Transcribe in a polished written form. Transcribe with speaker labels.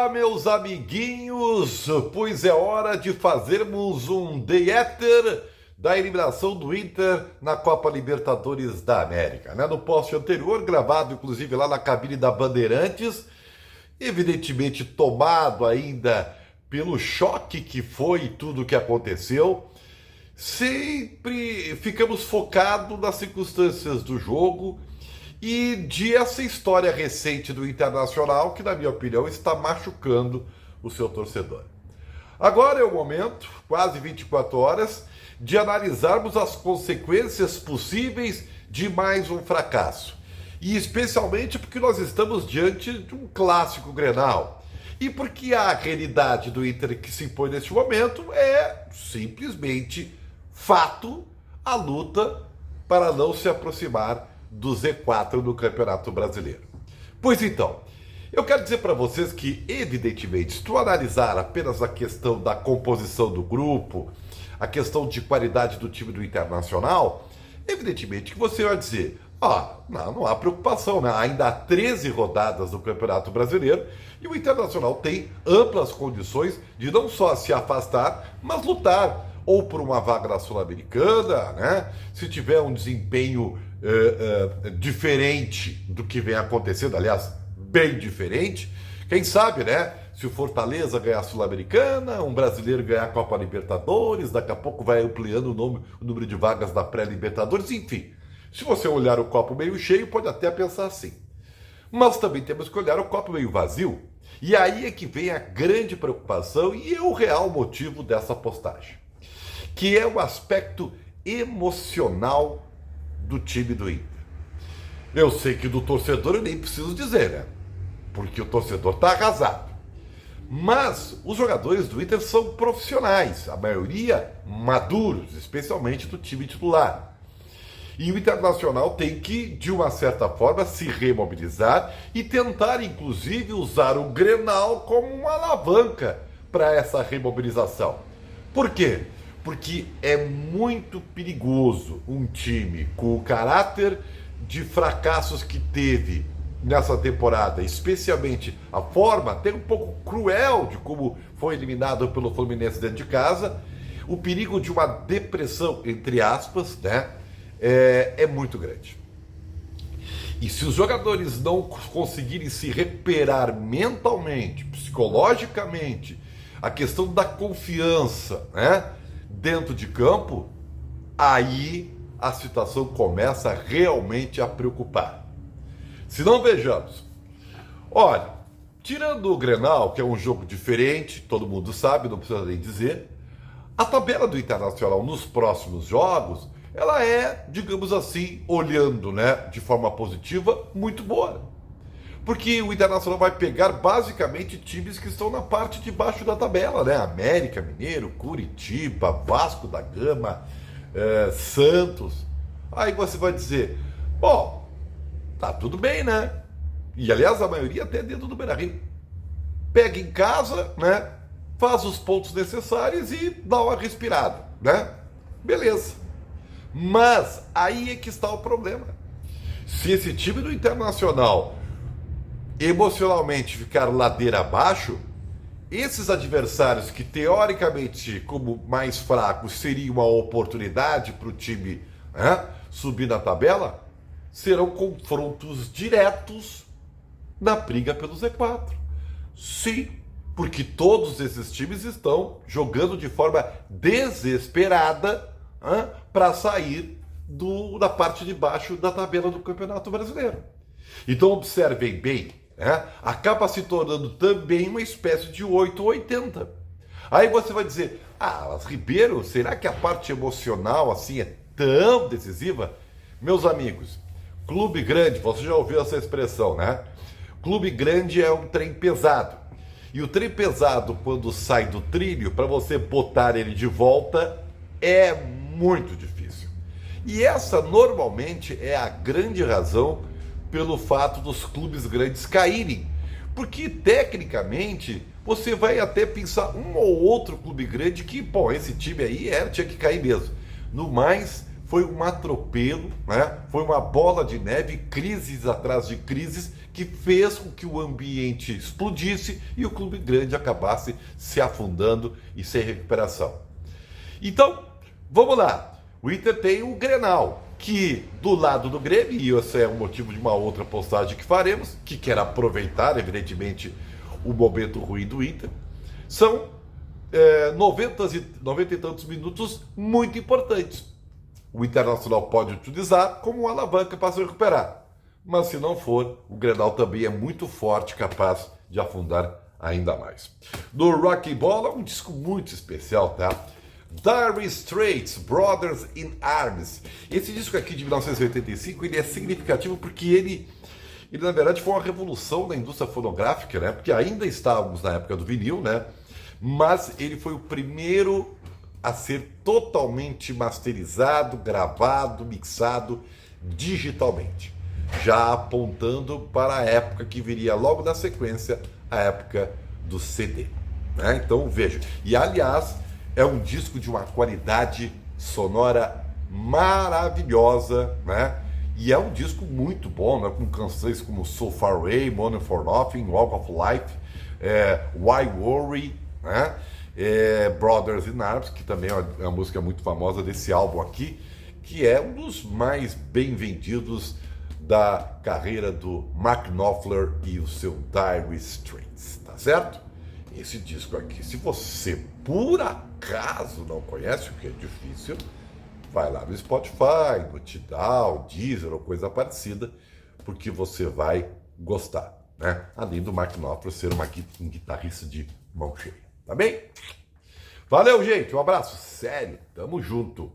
Speaker 1: Olá, meus amiguinhos, pois é hora de fazermos um day after da eliminação do Inter na Copa Libertadores da América, né? No post anterior, gravado inclusive lá na cabine da Bandeirantes, evidentemente tomado ainda pelo choque que foi tudo o que aconteceu, sempre ficamos focados nas circunstâncias do jogo e de essa história recente do Internacional que, na minha opinião, está machucando o seu torcedor. Agora é o momento, quase 24 horas, de analisarmos as consequências possíveis de mais um fracasso. E especialmente porque nós estamos diante de um clássico Grenal. E porque a realidade do Inter que se impõe neste momento é simplesmente fato a luta para não se aproximar do Z4 no Campeonato Brasileiro. Pois então, eu quero dizer para vocês que, evidentemente, se tu analisar apenas a questão da composição do grupo, a questão de qualidade do time do Internacional, evidentemente que você vai dizer, não há preocupação, né? Ainda há 13 rodadas no Campeonato Brasileiro e o Internacional tem amplas condições de não só se afastar, mas lutar ou por uma vaga na Sul-Americana, né? Se tiver um desempenho diferente do que vem acontecendo, aliás, bem diferente, quem sabe, né? Se o Fortaleza ganhar a Sul-Americana, um brasileiro ganhar a Copa Libertadores, daqui a pouco vai ampliando o número de vagas da pré-Libertadores, enfim. Se você olhar o copo meio cheio, pode até pensar assim. Mas também temos que olhar o copo meio vazio. E aí é que vem a grande preocupação e é o real motivo dessa postagem, que é o aspecto emocional do time do Inter. Eu sei que do torcedor eu nem preciso dizer, né? Porque o torcedor está arrasado. Mas os jogadores do Inter são profissionais, a maioria maduros, especialmente do time titular. E o Internacional tem que, de uma certa forma, se remobilizar e tentar, inclusive, usar o Grenal como uma alavanca para essa remobilização. Por quê? Porque é muito perigoso um time com o caráter de fracassos que teve nessa temporada, especialmente a forma até um pouco cruel de como foi eliminado pelo Fluminense dentro de casa, o perigo de uma depressão, entre aspas, né, é muito grande. E se os jogadores não conseguirem se recuperar mentalmente, psicologicamente, a questão da confiança, né, dentro de campo, aí a situação começa realmente a preocupar. Se não, vejamos. Olha, tirando o Grenal, que é um jogo diferente, todo mundo sabe, não precisa nem dizer, a tabela do Internacional nos próximos jogos, ela é, digamos assim, olhando, né, de forma positiva, muito boa. Porque o Internacional vai pegar basicamente times que estão na parte de baixo da tabela, né? América Mineiro, Curitiba, Vasco da Gama, Santos. Aí você vai dizer, bom, tá tudo bem, né? E aliás, a maioria até dentro do Beira-Rio. Pega em casa, né? Faz os pontos necessários e dá uma respirada, né? Beleza. Mas aí é que está o problema. Se esse time do Internacional emocionalmente ficar ladeira abaixo, esses adversários que teoricamente, como mais fracos, seria uma oportunidade para o time, né, subir na tabela, serão confrontos diretos na briga pelo Z4. Sim, porque todos esses times estão jogando de forma desesperada para sair da parte de baixo da tabela do Campeonato Brasileiro. Então observem bem, acaba se tornando também uma espécie de 8 ou 80. Aí você vai dizer, mas Ribeiro, será que a parte emocional assim é tão decisiva? Meus amigos, clube grande, você já ouviu essa expressão, né? Clube grande é um trem pesado. E o trem pesado, quando sai do trilho, para você botar ele de volta, é muito difícil. E essa normalmente é a grande razão pelo fato dos clubes grandes caírem. Porque, tecnicamente, você vai até pensar um ou outro clube grande que, esse time aí tinha que cair mesmo. No mais, foi um atropelo, né? Foi uma bola de neve, crises atrás de crises, que fez com que o ambiente explodisse e o clube grande acabasse se afundando e sem recuperação. Então, vamos lá. O Inter tem o Grenal, que do lado do Grêmio, e esse é o motivo de uma outra postagem que faremos, que quer aproveitar, evidentemente, o momento ruim do Inter, são 90 e tantos minutos muito importantes. O Internacional pode utilizar como uma alavanca para se recuperar. Mas se não for, o Grenal também é muito forte, capaz de afundar ainda mais. No Rock Bola, um disco muito especial, tá? Dire Straits, Brothers in Arms. Esse disco aqui de 1985, ele é significativo porque ele na verdade foi uma revolução na indústria fonográfica, né? Porque ainda estávamos na época do vinil, né? Mas ele foi o primeiro a ser totalmente masterizado, gravado, mixado digitalmente, já apontando para a época que viria logo na sequência, a época do CD, né? Então veja, e aliás é um disco de uma qualidade sonora maravilhosa, né? E é um disco muito bom, né? Com canções como So Far Away, Money for Nothing, Walk of Life, Why Worry, né? Brothers in Arms, que também é uma música muito famosa desse álbum aqui, que é um dos mais bem vendidos da carreira do Mark Knopfler e o seu Dire Straits, tá certo? Esse disco aqui, se você por acaso não conhece, o que é difícil, vai lá no Spotify, no Tidal, Deezer ou coisa parecida, porque você vai gostar, né? Além do Mark Knopfler ser um guitarrista de mão cheia, tá bem? Valeu, gente, um abraço, sério, tamo junto.